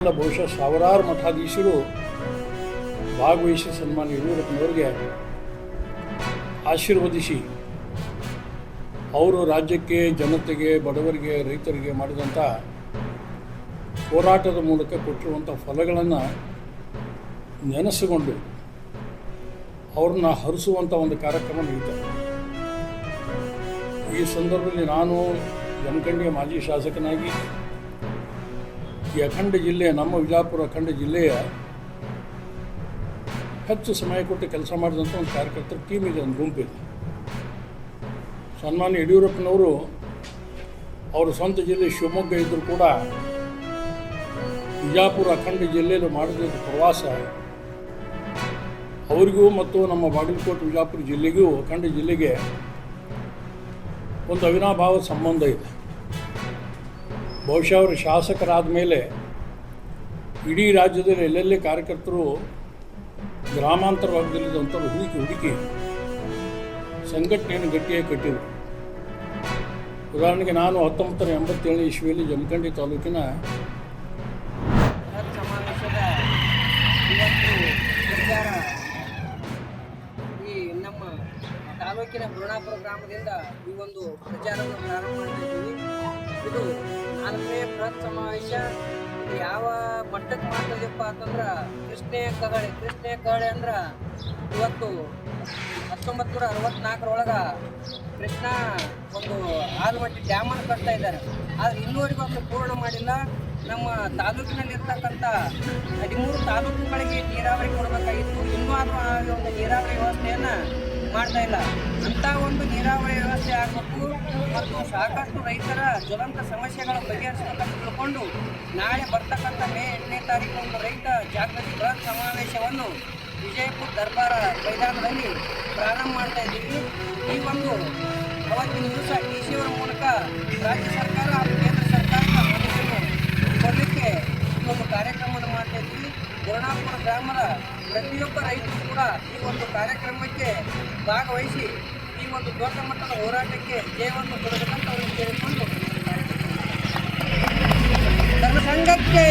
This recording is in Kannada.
ಬಹುಶಃ ಸಾವಿರಾರು ಮಠಾಧೀಶರು ಭಾಗವಹಿಸಿ ಸನ್ಮಾನ್ಯ ಯಡಿಯೂರಪ್ಪನವರಿಗೆ ಆಶೀರ್ವದಿಸಿ ಅವರು ರಾಜ್ಯಕ್ಕೆ, ಜನತೆಗೆ, ಬಡವರಿಗೆ, ರೈತರಿಗೆ ಮಾಡಿದಂಥ ಹೋರಾಟದ ಮೂಲಕ ಕೊಟ್ಟಿರುವಂಥ ಫಲಗಳನ್ನು ನೆನೆಸಿಕೊಂಡು ಅವ್ರನ್ನ ಹರಿಸುವಂಥ ಒಂದು ಕಾರ್ಯಕ್ರಮ ನಡೀತದೆ. ಈ ಸಂದರ್ಭದಲ್ಲಿ ನಾನು ಜಮಖಂಡಿಯ ಮಾಜಿ ಶಾಸಕನಾಗಿ ಈ ಅಖಂಡ ಜಿಲ್ಲೆ, ನಮ್ಮ ವಿಜಯಪುರ ಅಖಂಡ ಜಿಲ್ಲೆಯ ಹೆಚ್ಚು ಸಮಯ ಕೊಟ್ಟು ಕೆಲಸ ಮಾಡಿದಂಥ ಒಂದು ಕಾರ್ಯಕರ್ತರ ಟೀಮ್ ಇದೆ, ಒಂದು ಗುಂಪಿದೆ. ಸನ್ಮಾನ್ಯ ಯಡಿಯೂರಪ್ಪನವರು ಅವರ ಸ್ವಂತ ಜಿಲ್ಲೆ ಶಿವಮೊಗ್ಗ ಇದ್ದರೂ ಕೂಡ ವಿಜಯಪುರ ಅಖಂಡ ಜಿಲ್ಲೆಯಲ್ಲಿ ಮಾಡಿದ ಪ್ರವಾಸ ಅವರಿಗೂ ಮತ್ತು ನಮ್ಮ ಬಾಗಲಕೋಟೆ ವಿಜಯಪುರ ಜಿಲ್ಲೆಗೂ, ಅಖಂಡ ಜಿಲ್ಲೆಗೆ ಒಂದು ಅವಿನಾಭಾವ ಸಂಬಂಧ ಇದೆ. ಬಹುಶಃ ಅವರು ಶಾಸಕರಾದ ಮೇಲೆ ಇಡೀ ರಾಜ್ಯದಲ್ಲಿ ಎಲ್ಲೆಲ್ಲಿ ಕಾರ್ಯಕರ್ತರು ಗ್ರಾಮಾಂತರ ಭಾಗದಲ್ಲಿದ್ದಂಥವ್ರು ಹುಡುಕಿ ಸಂಘಟನೆಯನ್ನು ಗಟ್ಟಿಯಾಗಿ ಕಟ್ಟಿದರು. ಉದಾಹರಣೆಗೆ ನಾನು 1987 ಇಸ್ವಿಯಲ್ಲಿ ಜಮಖಂಡಿ ತಾಲೂಕಿನ ಈ ನಮ್ಮ ತಾಲೂಕಿನ ಬುರುಣಾಪುರ ಗ್ರಾಮದಿಂದ ಈ ಒಂದು ಪ್ರಚಾರವನ್ನು ಪ್ರಾರಂಭ ಮಾಡಿದ್ದೀವಿ. ಇದು 4ನೇ ಬೃಹತ್ ಸಮಾವೇಶ. ಇದು ಯಾವ ಮಟ್ಟಕ್ಕೆ ಮಾಡ್ತಿದೆಯಪ್ಪ ಅಂತಂದ್ರೆ ಕೃಷ್ಣೆಯ ಕಹಳೆ ಅಂದ್ರೆ ಇವತ್ತು 1964 ಕೃಷ್ಣ ಒಂದು ಆಲಮಟ್ಟಿ ಡ್ಯಾಮನ್ನು ಕಟ್ತಾ ಇದ್ದಾರೆ. ಆದರೆ ಇನ್ನೂವರೆಗೂ ಅದು ಪೂರ್ಣ ಮಾಡಿಲ್ಲ. ನಮ್ಮ ತಾಲೂಕಿನಲ್ಲಿರ್ತಕ್ಕಂಥ 13 ತಾಲೂಕುಗಳಿಗೆ ನೀರಾವರಿ ಕೊಡಬೇಕಾಗಿತ್ತು. ಇನ್ನೂ ಆದರೂ ಆ ಒಂದು ನೀರಾವರಿ ವ್ಯವಸ್ಥೆಯನ್ನು ಮಾಡ್ತಾ ಇಲ್ಲ. ಅಂಥ ಒಂದು ನೀರಾವರಿ ವ್ಯವಸ್ಥೆ ಆಗಬೇಕು ಮತ್ತು ಸಾಕಷ್ಟು ರೈತರ ಜ್ವಲಂತ ಸಮಸ್ಯೆಗಳ ಬಗೆಹರಿಸಬೇಕಂತ ತಿಳ್ಕೊಂಡು ನಾಳೆ ಬರ್ತಕ್ಕಂಥ ಮೇ 8ನೇ ತಾರೀಕು ಒಂದು ರೈತ ಜಾಗೃತಿ ಬೃಹತ್ ಸಮಾವೇಶವನ್ನು ವಿಜಯಪುರ ದರ್ಬಾರ ಮೈದಾನದಲ್ಲಿ ಪ್ರಾರಂಭ ಮಾಡ್ತಾ ಇದ್ದೀವಿ. ಈ ಒಂದು ಅವತ್ತಿನ ದಿವಸ DC ಅವರ ಮೂಲಕ ರಾಜ್ಯ ಸರ್ಕಾರ ಹಾಗೂ ಕೇಂದ್ರ ಸರ್ಕಾರದ ಆದೇಶವನ್ನು ಕೊಡಲಿಕ್ಕೆ ಈ ಒಂದು ಕಾರ್ಯಕ್ರಮವನ್ನು ಮಾಡ್ತಾ ಇದ್ದೀವಿ. ಬುರುಣಾಪುರ ಗ್ರಾಮದ ಪ್ರತಿಯೊಬ್ಬ ರೈತರು ಕೂಡ ಈ ಒಂದು ಕಾರ್ಯಕ್ರಮಕ್ಕೆ ಭಾಗವಹಿಸಿ ಈ ಒಂದು ದೊಡ್ಡ ಮಟ್ಟದ ಹೋರಾಟಕ್ಕೆ ಜಯವನ್ನು ಕೊಡಬೇಕಂತ ಅವರಿಗೆ ಕೇಳಿಕೊಂಡು ಧರ್ಮ ಸಂಘಕ್ಕೆ